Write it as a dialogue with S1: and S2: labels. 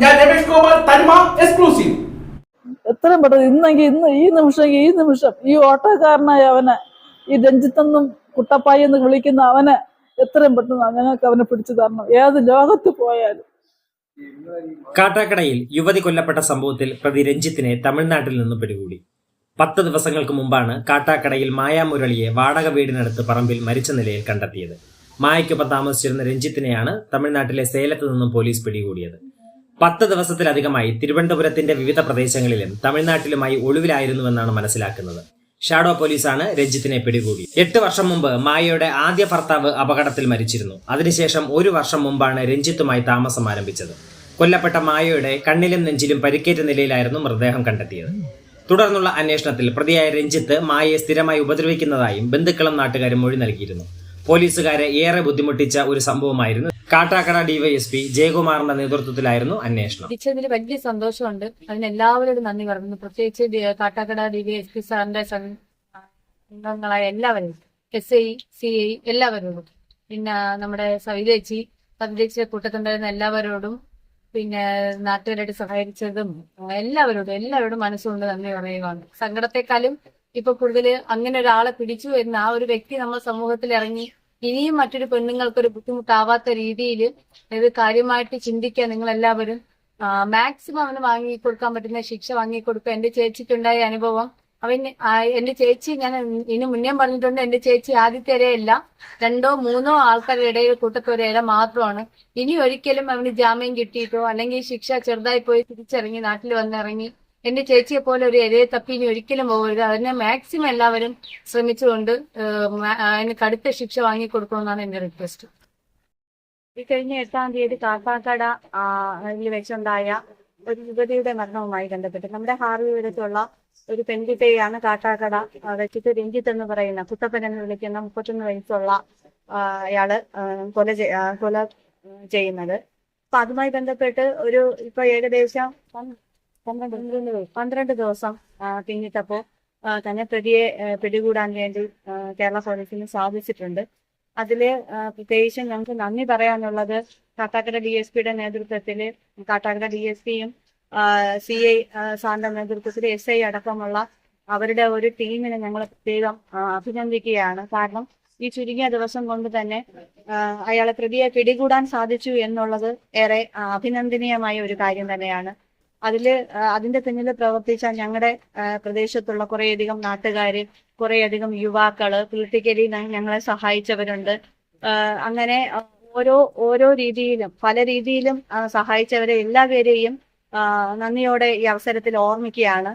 S1: ഞാൻ രമേഷ് ഗോപാൽ, തനിമ എക്സ്ക്ലൂസീവ്.
S2: എത്രയും പെട്ടെന്ന് ഇന്ന് ഈ നിമിഷം ഈ ഓട്ടോക്കാരനായ അവനെ, ഈ രഞ്ജിത്തെന്നും കുട്ടപ്പായി എന്ന് വിളിക്കുന്ന അവനെ എത്രയും പെട്ടെന്ന് ഞങ്ങൾക്ക് അവനെ പിടിച്ചു തരണം, ഏത് ലോകത്ത് പോയാലും.
S3: കാട്ടാക്കടയിൽ യുവതി കൊല്ലപ്പെട്ട സംഭവത്തിൽ പ്രതി രഞ്ജിത്തിനെ തമിഴ്നാട്ടിൽ നിന്നും പിടികൂടി. 10 ദിവസങ്ങൾക്ക് മുമ്പാണ് കാട്ടാക്കടയിൽ മായാമുരളിയെ വാടക വീടിനടുത്ത് പറമ്പിൽ മരിച്ച നിലയിൽ കണ്ടെത്തിയത്. മായയ്ക്കൊപ്പം താമസിച്ചിരുന്ന രഞ്ജിത്തിനെയാണ് തമിഴ്നാട്ടിലെ സേലത്ത് നിന്നും പോലീസ് പിടികൂടിയത്. 10 ദിവസത്തിലധികമായി തിരുവനന്തപുരത്തിന്റെ വിവിധ പ്രദേശങ്ങളിലും തമിഴ്നാട്ടിലുമായി ഒളിവിലായിരുന്നുവെന്നാണ് മനസ്സിലാക്കുന്നത്. ഷാഡോ പോലീസാണ് രഞ്ജിത്തിനെ പിടികൂടി. 8 വർഷം മുമ്പ് മായയുടെ ആദ്യ ഭർത്താവ് അപകടത്തിൽ മരിച്ചിരുന്നു. അതിനുശേഷം 1 വർഷം മുമ്പാണ് രഞ്ജിത്തുമായി താമസം ആരംഭിച്ചത്. കൊല്ലപ്പെട്ട മായയുടെ കണ്ണിലും നെഞ്ചിലും പരിക്കേറ്റ നിലയിലായിരുന്നു മൃതദേഹം കണ്ടെത്തിയത്. തുടർന്നുള്ള അന്വേഷണത്തിൽ പ്രതിയായ രഞ്ജിത്ത് മായയെ സ്ഥിരമായി ഉപദ്രവിക്കുന്നതായും ബന്ധുക്കളും നാട്ടുകാരും മൊഴി നൽകിയിരുന്നു. പോലീസുകാരെ ഏറെ ബുദ്ധിമുട്ടിച്ച ഒരു സംഭവമായിരുന്നു. കാട്ടാക്കട ഡിവൈഎസ്പി ജയകുമാറിന്റെ നേതൃത്വത്തിലായിരുന്നു അന്വേഷണം.
S4: ഇതിൽ വലിയ സന്തോഷമുണ്ട്. അതിന് എല്ലാവരോടും നന്ദി പറയുന്നു. പ്രത്യേകിച്ച് കാട്ടാക്കട ഡിവൈഎസ്പി സാറിന്റെ അംഗങ്ങളായ എല്ലാവരും, SI, CI എല്ലാവരോടും, പിന്നെ നമ്മുടെ സവിതേച്ചിയുടെ കൂട്ടത്തുണ്ടായിരുന്ന എല്ലാവരോടും, പിന്നെ നാട്ടുകാരായിട്ട് സഹായിച്ചതും എല്ലാവരോടും മനസ്സുകൊണ്ട് നന്ദി പറയുകയാണ്. സങ്കടത്തെക്കാളും ഇപ്പൊ കൂടുതൽ അങ്ങനെ ഒരാളെ പിടിച്ചു വരുന്ന ആ ഒരു വ്യക്തി നമ്മുടെ സമൂഹത്തിൽ ഇറങ്ങി ഇനിയും മറ്റൊരു പെണ്ണുങ്ങൾക്കൊരു ബുദ്ധിമുട്ടാവാത്ത രീതിയിൽ ഇത് കാര്യമായിട്ട് ചിന്തിക്കാൻ നിങ്ങൾ എല്ലാവരും മാക്സിമം അവന് വാങ്ങിക്കൊടുക്കാൻ പറ്റുന്ന ശിക്ഷ വാങ്ങിക്കൊടുക്കുക. എന്റെ ചേച്ചിക്കുണ്ടായ അനുഭവം, എന്റെ ചേച്ചി, ഞാൻ ഇതിനു മുന്നേ പറഞ്ഞിട്ടുണ്ട്, എന്റെ ചേച്ചി ആദ്യത്തെ ഇരയല്ല, 2ഓ 3ഓ ആൾക്കാരുടെ ഇടയിൽ കൂട്ടത്തൊരു ഇര മാത്രമാണ്. ഇനി ഒരിക്കലും അവന് ജാമ്യം കിട്ടിയിട്ടോ അല്ലെങ്കിൽ ശിക്ഷ ചെറുതായി പോയി തിരിച്ചിറങ്ങി നാട്ടിൽ വന്നിറങ്ങി എന്റെ ചേച്ചിയെ പോലെ ഒരു ഇരയെ തപ്പി ഇനി ഒരിക്കലും പോകരുത്. അതിനെ മാക്സിമം എല്ലാവരും ശ്രമിച്ചുകൊണ്ട് അതിന് കടുത്ത ശിക്ഷ വാങ്ങിക്കൊടുക്കണമെന്നാണ് എന്റെ റിക്വസ്റ്റ്. ഈ കഴിഞ്ഞ 8-ാം തീയതി കാപ്പാക്കട വെച്ചുണ്ടായ ഒരു യുവതിയുടെ മരണവുമായി ബന്ധപ്പെട്ട് നമ്മുടെ ഹാർവിയിടത്തുള്ള ഒരു പെൺകുട്ടിയെയാണ് കാട്ടാക്കട വെച്ചിട്ട് രഞ്ജിത്ത് എന്ന് പറയുന്ന, കുട്ടപ്പൻ എന്ന് വിളിക്കുന്ന 31 വയസ്സുള്ള അയാള് കൊല ചെയ്യുന്നത്. അപ്പൊ അതുമായി ബന്ധപ്പെട്ട് ഇപ്പൊ ഏകദേശം 12 ദിവസം പിന്നിട്ടപ്പോ തന്നെ പ്രതിയെ പിടികൂടാൻ വേണ്ടി കേരള പോലീസിന് സാധിച്ചിട്ടുണ്ട്. അതില് പ്രത്യേകിച്ചും ഞങ്ങൾക്ക് നന്ദി പറയാനുള്ളത് കാട്ടാക്കട DSPയുടെ നേതൃത്വത്തില്, കാട്ടാക്കട DSPയും CI സാറിന്റെ നേതൃത്വത്തിൽ SI അടക്കമുള്ള അവരുടെ ഒരു ടീമിനെ ഞങ്ങൾ പ്രത്യേകം അഭിനന്ദിക്കുകയാണ്. കാരണം ഈ ചുരുങ്ങിയ ദിവസം കൊണ്ട് തന്നെ പ്രതിയെ പിടികൂടാൻ സാധിച്ചു എന്നുള്ളത് ഏറെ അഭിനന്ദനീയമായ ഒരു കാര്യം തന്നെയാണ്. അതിന്റെ പിന്നിൽ പ്രവർത്തിച്ച ഞങ്ങളുടെ പ്രദേശത്തുള്ള കുറേയധികം നാട്ടുകാര്, കുറേയധികം യുവാക്കള്, പൊളിറ്റിക്കലി ഞങ്ങളെ സഹായിച്ചവരുണ്ട്. അങ്ങനെ ഓരോ രീതിയിലും പല രീതിയിലും സഹായിച്ചവരെ എല്ലാവരെയും നന്ദിയോടെ ഈ അവസരത്തിൽ ഓർമ്മിക്കുകയാണ്.